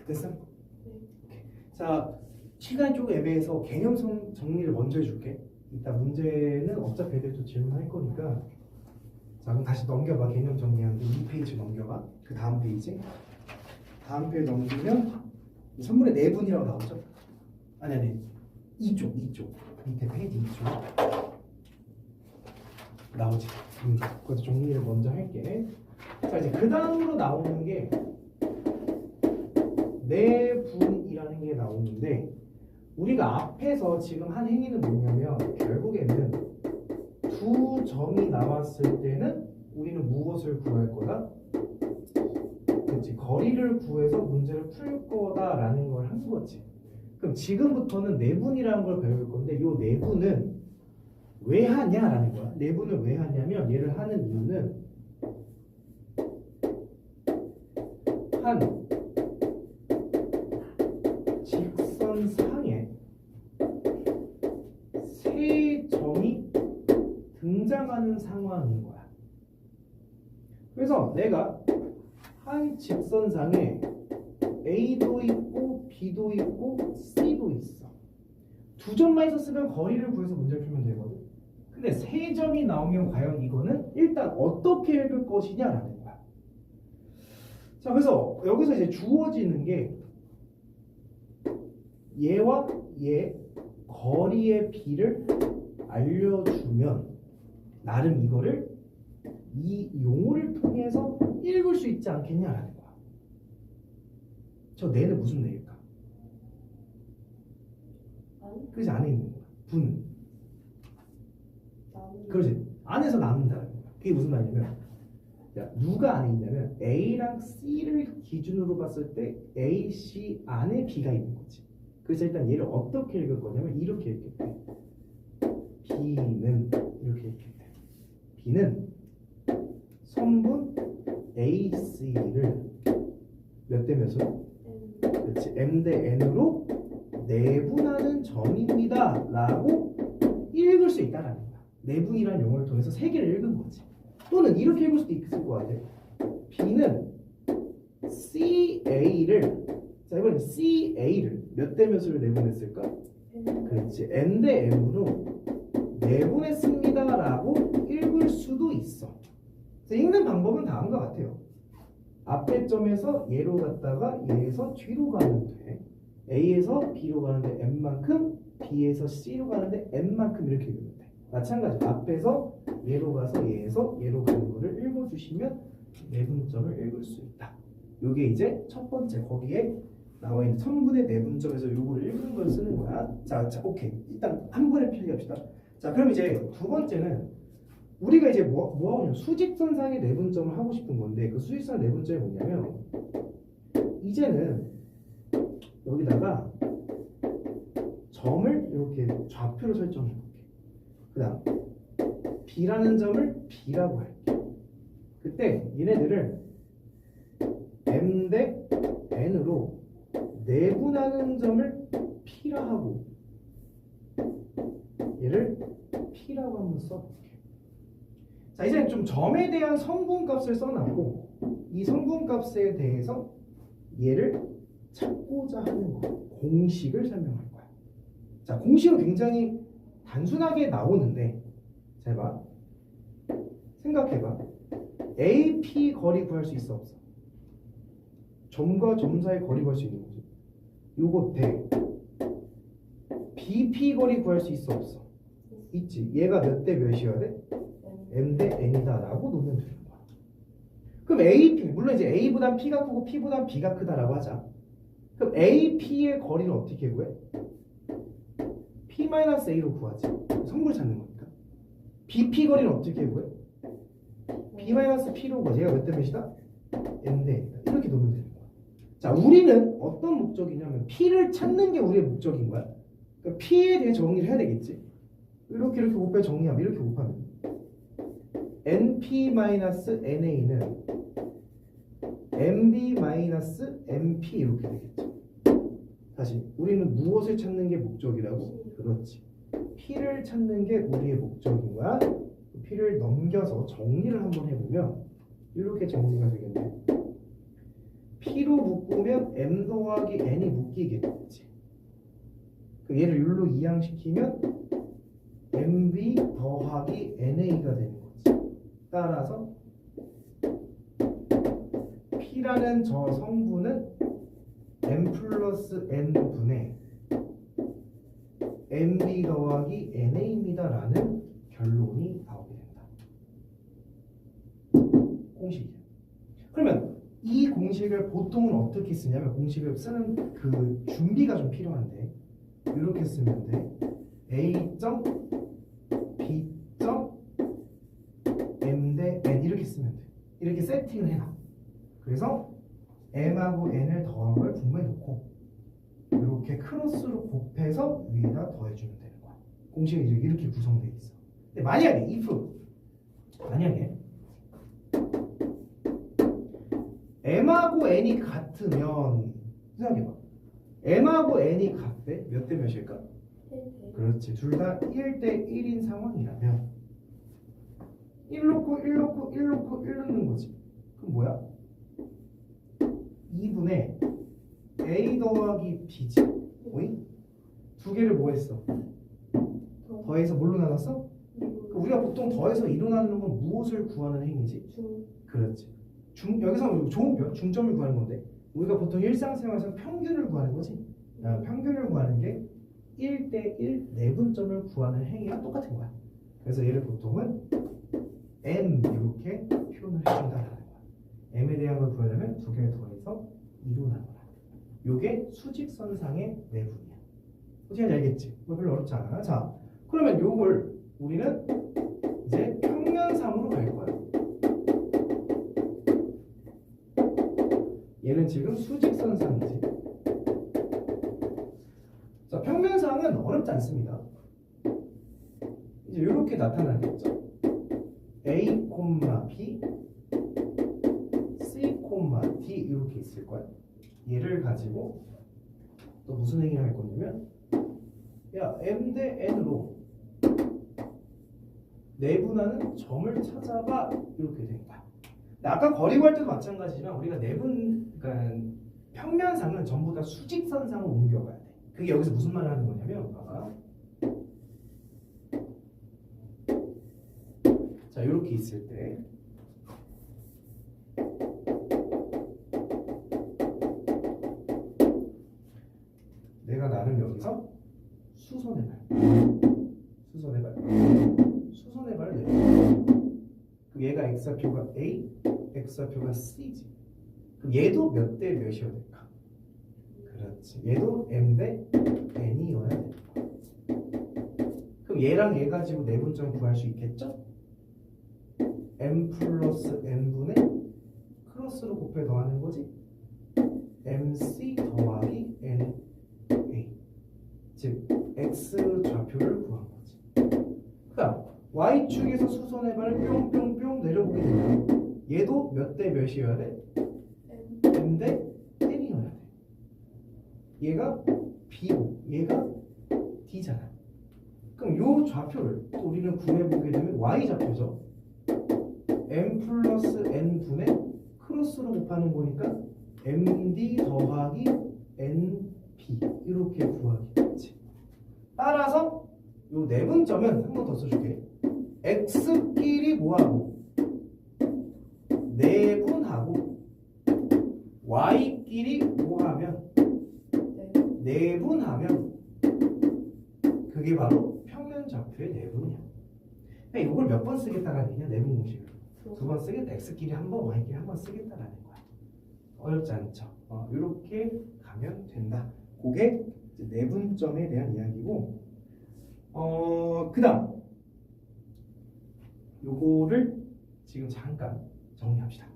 됐어? 오케이. 자, 시간이 조금 애매해서 개념 정리를 먼저 해줄게. 이따 문제는 어차피 애들 또 질문할 거니까. 자, 그럼 다시 넘겨봐. 개념 정리하는데 2페이지 넘겨봐. 그 다음 페이지. 다음 페이지 넘기면 선물의 내분이라고 나오죠? 아니. 이쪽. 밑에 페이지 이쪽. 나오지. 그것도 정리를 먼저 할게. 자, 이제 그 다음으로 나오는 게 내분이라는 게 나오는데 우리가 앞에서 지금 한 행위는 뭐냐면 결국에는 두 점이 나왔을 때는 우리는 무엇을 구할 거다? 그렇지. 거리를 구해서 문제를 풀 거다라는 걸 한 거지. 그럼 지금부터는 내분이라는 걸 배울 건데 이 내분은 왜 하냐라는 거야. 내분을 왜 하냐면 얘를 하는 이유는 한 직선상에 세 점이 등장하는 상황인 거야. 그래서 내가 한 직선상에 A도 있고 B도 있고 C도 있어. 두 점만 있었으면 거리를 구해서 문제를 풀면 되거든. 근데 세 점이 나오면 과연 이거는 일단 어떻게 읽을 것이냐라는 거야. 자, 그래서 여기서 이제 주어지는 게 얘와 얘 거리의 비를 알려주면 나름 이거를 이 용어를 통해서 읽을 수 있지 않겠냐라는 거야. 저 내는 무슨 내일까? 아니? 그렇지, 안에 있는 거야. 분은. 나는 그렇지. 안에서 남는다는 거야. 그게 무슨 말이냐면, 자, 누가 안에 있냐면 A랑 C를 기준으로 봤을 때 A, C 안에 B가 있는 거지. 그래서 일단 얘를 어떻게 읽을 거냐면 이렇게 읽겠대. B는 이렇게 읽겠대. B는 선분 A, C를 몇 대 몇으로? 그렇지. M 대 N으로 내분하는 점입니다 라고 읽을 수 있다라는 거야. 내분이라는 용어를 통해서 세 개를 읽은 거지. 또는 이렇게 읽을 수도 있을 것 같아. B는 CA를, 자 이번엔 CA를 몇 대 몇으로 내분했을까? 그렇지. N 대 M으로 내분했습니다 라고 읽을 수도 있어. 그래서 읽는 방법은 다음과 같아요. 앞에 점에서 얘로 갔다가 얘에서 뒤로 가면 돼. A에서 B로 가는데 M만큼, B에서 C로 가는데 N만큼 이렇게 읽으면 돼. 마찬가지로 앞에서 얘로 가서 얘에서 얘로 가는 거를 읽어주시면 내분점을 읽을 수 있다. 요게 이제 첫 번째 거기에 나와 있는 선분의 내분점에서 요거를 읽는 걸 쓰는 거야. 자, 오케이. 일단 한 번에 필기합시다. 자, 그럼 이제 두 번째는 우리가 이제 뭐 하냐면 수직선상의 내분점을 하고 싶은 건데 그 수직선 내분점이 뭐냐면 이제는 여기다가 점을 이렇게 좌표로 설정해 볼게. 그 다음 B라는 점을 B라고 할게. 그때 얘네들을 M 대 N으로 내분하는 점을 P라 하고 얘를 P라고 한번 써볼게. 자, 이제 좀 점에 대한 성분값을 써놨고 이 성분값에 대해서 얘를 찾고자 하는 거 공식을 설명할 거야. 자, 공식은 굉장히 단순하게 나오는데 잘 봐. 생각해봐. AP 거리 구할 수 있어 없어? 점과 점 사이 거리 구할 수 있는 거지. 요거 돼. BP 거리 구할 수 있어 없어? 있지. 얘가 몇 대 몇이어야 돼? M 대 N이다 라고 놓으면 되는 거야. 그럼 AP, 물론 이제 A보단 P가 크고 P보단 B가 크다라고 하자. 그럼 AP의 거리는 어떻게 구해? P-A로 구하지. 성분을 찾는 거니까. BP 거리는 어떻게 구해? B-P로 구하지. 얘가 몇 대 몇이다? M 대 N이다. 이렇게 놓으면 되는 거야. 자, 우리는 어떤 목적이냐면 P를 찾는 게 우리의 목적인 거야. 그러니까 P에 대해 정리를 해야 되겠지. 이렇게 곱해 정리하면 이렇게 곱하면 NP-NA는 MB-MP 이렇게 되겠죠. 다시 우리는 무엇을 찾는 게 목적이라고? 그렇지. P를 찾는 게 우리의 목적인 거야. P를 넘겨서 정리를 한번 해보면 이렇게 정리가 되겠네. P로 묶으면 M 더하기 N이 묶이겠지. 얘를 율로 이항시키면 MB 더하기 NA가 되는 거지. 따라서 P라는 저 성분은 M 플러스 N분의 MB 더하기 NA입니다 라는 결론이 나오게 된다. 공식이야. 그러면 이 공식을 보통은 어떻게 쓰냐면 공식을 쓰는 그 준비가 좀 필요한데 이렇게 쓰면 돼. A.B.M 대 N 이렇게 쓰면 돼. 이렇게 세팅을 해놔. 그래서 M하고 N을 더한 걸 분모해 놓고 이렇게 크로스로 곱해서 위에다 더해주면 되는 거야. 공식이 이제 이렇게 구성되어 있어. 근데 만약에 m하고 n이 같으면 생각해봐. m하고 n이 같대? 몇 대 몇일까? 그렇지. 둘 다 1대 1인 상황이라면 1 놓고 1 놓고 1 놓고 1 넣는 거지. 그럼 뭐야? 2분의 a 더하기 b지. 오잉? 두 개를 뭐 했어? 더해서 뭘로 나눴어? 우리가 보통 더해서 2로 나누는 건 무엇을 구하는 행위지? 그렇지. 여기서 중점을 구하는 건데 우리가 보통 일상생활에서 평균을 구하는 거지. 평균을 구하는 게 1대1 내분점을 구하는 행위랑 똑같은 거야. 그래서 얘를 보통은 m 이렇게 표현을 해준다라는 거야. m에 대한 걸 구하려면 두 개를 더해서 2로 나눠라. 요게 수직선상의 내분이야. 어떻게 알겠지? 뭐 별로 어렵지 않아. 자, 그러면 요걸 우리는 이제 평면상으로 갈 거야. 얘는 지금 수직선상이지. 자, 평면상은 어렵지 않습니다. 이제 이렇게 나타나겠죠. A, B, C, D 이렇게 있을 거야. 얘를 가지고 또 무슨 행위를 할 거냐면 야, M 대 N으로 내분하는 점을 찾아봐 이렇게 된 거야. 아까 거리 구할 때도 마찬가지지만 우리가 그러니까 평면상은 전부 다 수직선상으로 옮겨가야 돼. 그게 여기서 무슨 말을 하는 거냐면 봐봐. 자, 이렇게 있을 때 내가 나는 여기서 수선의 발을 내려. 얘가 x좌표가 A, x좌표가 C지. 그럼 얘도 몇 대 몇이어야 될까? 그렇지. 얘도 m 대 n이어야 돼. 그럼 얘랑 얘 가지고 내분점 구할 수 있겠죠? m 플러스 n분의 크로스로 곱해 더하는 거지. mc 더하기 na. 즉 x 좌표를 구한 거지. 그다음 y축에서 수선의 발을 뿅뿅뿅 내려보게 되면 얘도 몇 대 몇이어야 돼? m 대 n이어야 돼. 얘가 b고 얘가 d잖아. 그럼 요 좌표를 또 우리는 구해보게 되면 y좌표죠. m 플러스 n분의 크로스로 곱하는 거니까 md 더하기 nb 이렇게 구하겠지. 따라서 요 내분점은 한 번 더 써줄게. x끼리 뭐하고 내분하고 y끼리 뭐하면 내분하면 그게 바로 평면좌표의 내분이야. 그러니까 이걸 몇 번 쓰겠다라는 얘기냐? 내분 공식을 두 번 쓰겠다. x끼리 한 번, y끼리 한 번 쓰겠다라는 거야. 어렵지 않죠? 이렇게 가면 된다. 그게 이제 내분점에 대한 이야기고, 그 다음 요거를 지금 잠깐 정리합시다.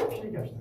필기합시다.